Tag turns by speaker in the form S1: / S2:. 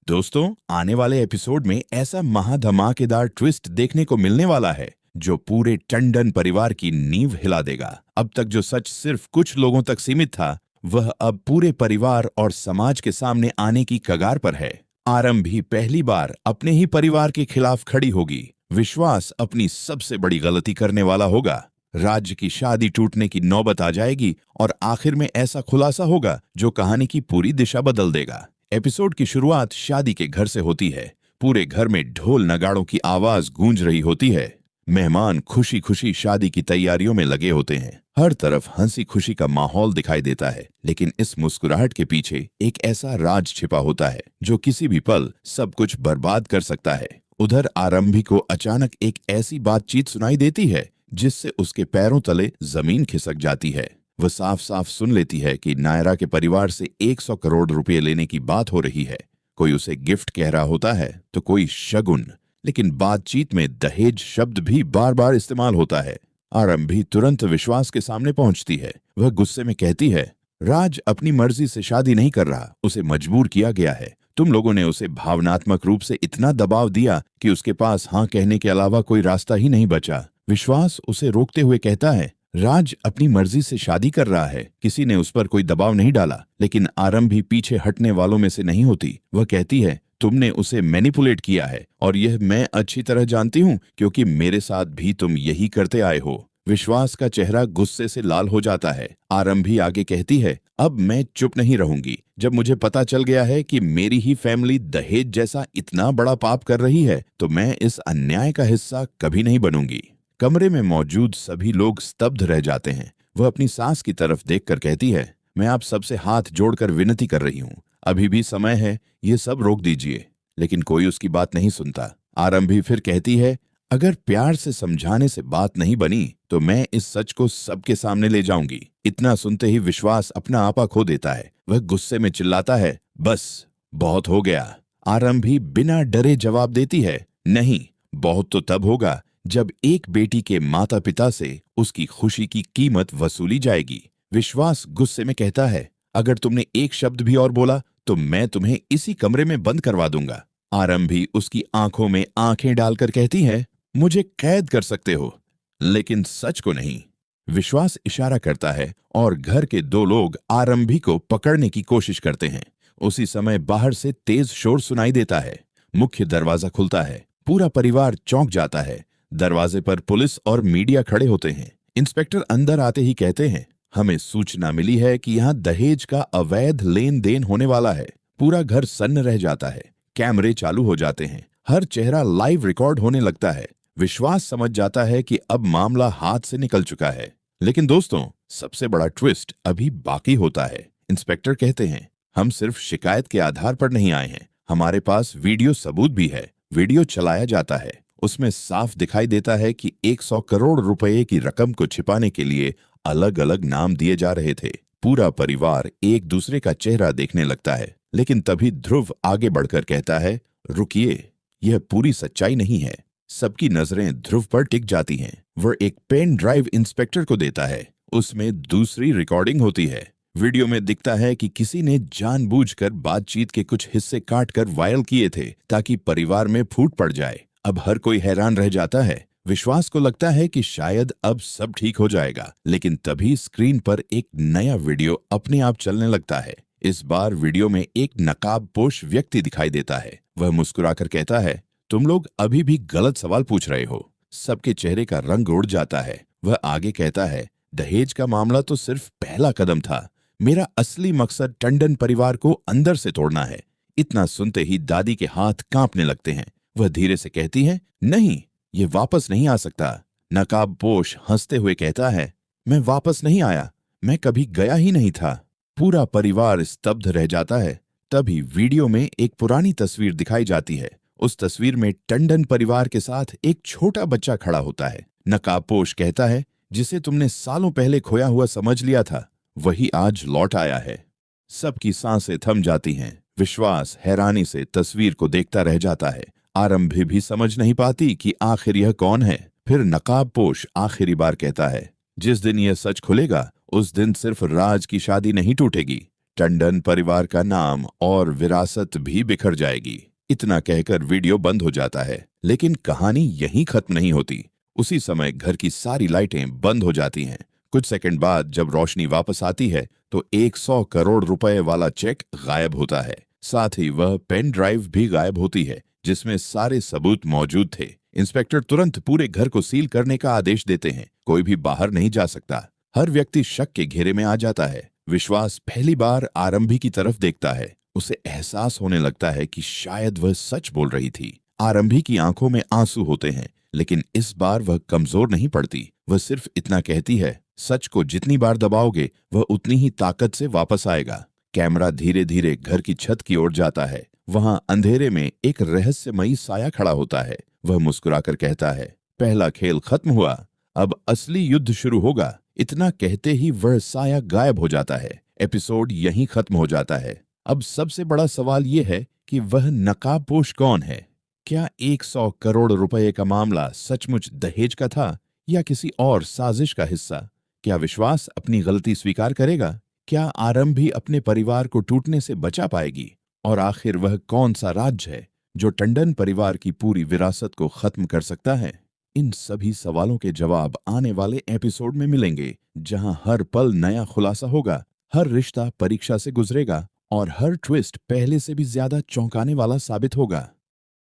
S1: दोस्तों, आने वाले एपिसोड में ऐसा महाधमाकेदार ट्विस्ट देखने को मिलने वाला है जो पूरे टंडन परिवार की नींव हिला देगा। अब तक जो सच सिर्फ कुछ लोगों तक सीमित था, वह अब पूरे परिवार और समाज के सामने आने की कगार पर है। आरंभी पहली बार अपने ही परिवार के खिलाफ खड़ी होगी। विश्वास अपनी सबसे बड़ी गलती करने वाला होगा। राज्य की शादी टूटने की नौबत आ जाएगी और आखिर में ऐसा खुलासा होगा जो कहानी की पूरी दिशा बदल देगा। एपिसोड की शुरुआत शादी के घर से होती है। पूरे घर में ढोल नगाड़ों की आवाज गूंज रही होती है। मेहमान खुशी खुशी शादी की तैयारियों में लगे होते हैं। हर तरफ हंसी खुशी का माहौल दिखाई देता है, लेकिन इस मुस्कुराहट के पीछे एक ऐसा राज छिपा होता है जो किसी भी पल सब कुछ बर्बाद कर सकता है। उधर आरंभी को अचानक एक ऐसी बातचीत सुनाई देती है जिससे उसके पैरों तले जमीन खिसक जाती है। वह साफ साफ सुन लेती है कि नायरा के परिवार से 100 करोड़ रुपए लेने की बात हो रही है। कोई उसे गिफ्ट कह रहा होता है तो कोई शगुन, लेकिन बातचीत में दहेज शब्द भी बार बार इस्तेमाल होता है। आरंभी तुरंत विश्वास के सामने पहुंचती है। वह गुस्से में कहती है, राज अपनी मर्जी से शादी नहीं कर रहा, उसे मजबूर किया गया है। तुम लोगों ने उसे भावनात्मक रूप से इतना दबाव दिया कि उसके पास हाँ कहने के अलावा कोई रास्ता ही नहीं बचा। विश्वास उसे रोकते हुए कहता है, राज अपनी मर्जी से शादी कर रहा है, किसी ने उस पर कोई दबाव नहीं डाला। लेकिन आरंभी पीछे हटने वालों में से नहीं होती। वह कहती है, तुमने उसे मैनिपुलेट किया है और यह मैं अच्छी तरह जानती हूँ, क्योंकि मेरे साथ भी तुम यही करते आए हो। विश्वास का चेहरा गुस्से से लाल हो जाता है। आरंभी आगे कहती है, अब मैं चुप नहीं रहूंगी। जब मुझे पता चल गया है कि मेरी ही फैमिली दहेज जैसा इतना बड़ा पाप कर रही है, तो मैं इस अन्याय का हिस्सा कभी नहीं बनूंगी। कमरे में मौजूद सभी लोग स्तब्ध रह जाते हैं। वह अपनी सास की तरफ देखकर कहती है, मैं आप सबसे हाथ जोड़कर विनती कर रही हूँ, अभी भी समय है, ये सब रोक दीजिए। लेकिन कोई उसकी बात नहीं सुनता। आरंभी फिर कहती है, अगर प्यार से समझाने से बात नहीं बनी तो मैं इस सच को सबके सामने ले जाऊंगी। इतना सुनते ही विश्वास अपना आपा खो देता है। वह गुस्से में चिल्लाता है, बस बहुत हो गया। आरंभी बिना डरे जवाब देती है, नहीं, बहुत तो तब होगा जब एक बेटी के माता पिता से उसकी खुशी की कीमत वसूली जाएगी। विश्वास गुस्से में कहता है, अगर तुमने एक शब्द भी और बोला तो मैं तुम्हें इसी कमरे में बंद करवा दूंगा। आरंभी उसकी आंखों में आंखें डालकर कहती है, मुझे कैद कर सकते हो, लेकिन सच को नहीं। विश्वास इशारा करता है और घर के दो लोग आरंभी को पकड़ने की कोशिश करते हैं। उसी समय बाहर से तेज शोर सुनाई देता है। मुख्य दरवाजा खुलता है। पूरा परिवार चौंक जाता है। दरवाजे पर पुलिस और मीडिया खड़े होते हैं। इंस्पेक्टर अंदर आते ही कहते हैं, हमें सूचना मिली है कि यहाँ दहेज का अवैध लेन देन होने वाला है। पूरा घर सन्न रह जाता है। कैमरे चालू हो जाते हैं। हर चेहरा लाइव रिकॉर्ड होने लगता है। विश्वास समझ जाता है कि अब मामला हाथ से निकल चुका है। लेकिन दोस्तों, सबसे बड़ा ट्विस्ट अभी बाकी होता है। इंस्पेक्टर कहते हैं, हम सिर्फ शिकायत के आधार पर नहीं आए हैं, हमारे पास वीडियो सबूत भी है। वीडियो चलाया जाता है। उसमें साफ दिखाई देता है कि 100 करोड़ रुपए की रकम को छिपाने के लिए अलग अलग नाम दिए जा रहे थे। पूरा परिवार एक दूसरे का चेहरा देखने लगता है। लेकिन तभी ध्रुव आगे बढ़कर कहता है, रुकिए, यह पूरी सच्चाई नहीं है। सबकी नजरें ध्रुव पर टिक जाती हैं। वह एक पेन ड्राइव इंस्पेक्टर को देता है। उसमें दूसरी रिकॉर्डिंग होती है। वीडियो में दिखता है कि किसी ने जानबूझकर बातचीत के कुछ हिस्से काटकर वायरल किए थे ताकि परिवार में फूट पड़ जाए। अब हर कोई हैरान रह जाता है। विश्वास को लगता है कि शायद अब सब ठीक हो जाएगा, लेकिन तभी स्क्रीन पर एक नया वीडियो अपने आप चलने लगता है। इस बार वीडियो में एक नकाबपोश व्यक्ति दिखाई देता है। वह मुस्कुराकर कहता है, तुम लोग अभी भी गलत सवाल पूछ रहे हो। सबके चेहरे का रंग उड़ जाता है। वह आगे कहता है, दहेज का मामला तो सिर्फ पहला कदम था। मेरा असली मकसद टंडन परिवार को अंदर से तोड़ना है। इतना सुनते ही दादी के हाथ कांपने लगते हैं। वह धीरे से कहती है, नहीं, ये वापस नहीं आ सकता। नकाबपोश हंसते हुए कहता है, मैं वापस नहीं आया, मैं कभी गया ही नहीं था। पूरा परिवार स्तब्ध रह जाता है। तभी वीडियो में एक पुरानी तस्वीर दिखाई जाती है। उस तस्वीर में टंडन परिवार के साथ एक छोटा बच्चा खड़ा होता है। नकाबपोश कहता है, जिसे तुमने सालों पहले खोया हुआ समझ लिया था, वही आज लौट आया है। सबकी सांसें थम जाती हैं। विश्वास हैरानी से तस्वीर को देखता रह जाता है। आरंभी भी समझ नहीं पाती कि आखिर यह कौन है। फिर नकाबपोश आखिरी बार कहता है, जिस दिन यह सच खुलेगा उस दिन सिर्फ राज की शादी नहीं टूटेगी, टंडन परिवार का नाम और विरासत भी बिखर जाएगी। इतना कहकर वीडियो बंद हो जाता है, लेकिन कहानी यहीं खत्म नहीं होती। उसी समय घर की सारी लाइटें बंद हो जाती हैं। कुछ सेकंड बाद जब रोशनी वापस आती है तो 100 करोड़ रुपए वाला चेक गायब होता है। साथ ही वह पेन ड्राइव भी गायब होती है जिसमें सारे सबूत मौजूद थे। इंस्पेक्टर तुरंत पूरे घर को सील करने का आदेश देते हैं। कोई भी बाहर नहीं जा सकता। हर व्यक्ति शक के घेरे में आ जाता है। विश्वास पहली बार आरंभी की तरफ देखता है। उसे एहसास होने लगता है कि शायद वह सच बोल रही थी। आरंभी की आंखों में आंसू होते हैं, लेकिन इस बार वह कमजोर नहीं पड़ती। वह सिर्फ इतना कहती है, सच को जितनी बार दबाओगे वह उतनी ही ताकत से वापस आएगा। कैमरा धीरे धीरे घर की छत की ओर जाता है। वहां अंधेरे में एक रहस्यमयी साया खड़ा होता है। वह मुस्कुराकर कहता है, पहला खेल खत्म हुआ, अब असली युद्ध शुरू होगा। इतना कहते ही वह साया गायब हो जाता है। एपिसोड यहीं खत्म हो जाता है। अब सबसे बड़ा सवाल यह है कि वह नकाबपोश कौन है? क्या 100 करोड़ रुपए का मामला सचमुच दहेज का था या किसी और साजिश का हिस्सा? क्या विश्वास अपनी गलती स्वीकार करेगा? क्या आरंभी अपने परिवार को टूटने से बचा पाएगी? और आखिर वह कौन सा राज्य है जो टंडन परिवार की पूरी विरासत को खत्म कर सकता है? इन सभी सवालों के जवाब आने वाले एपिसोड में मिलेंगे, जहां हर पल नया खुलासा होगा, हर रिश्ता परीक्षा से गुजरेगा और हर ट्विस्ट पहले से भी ज्यादा चौंकाने वाला साबित होगा।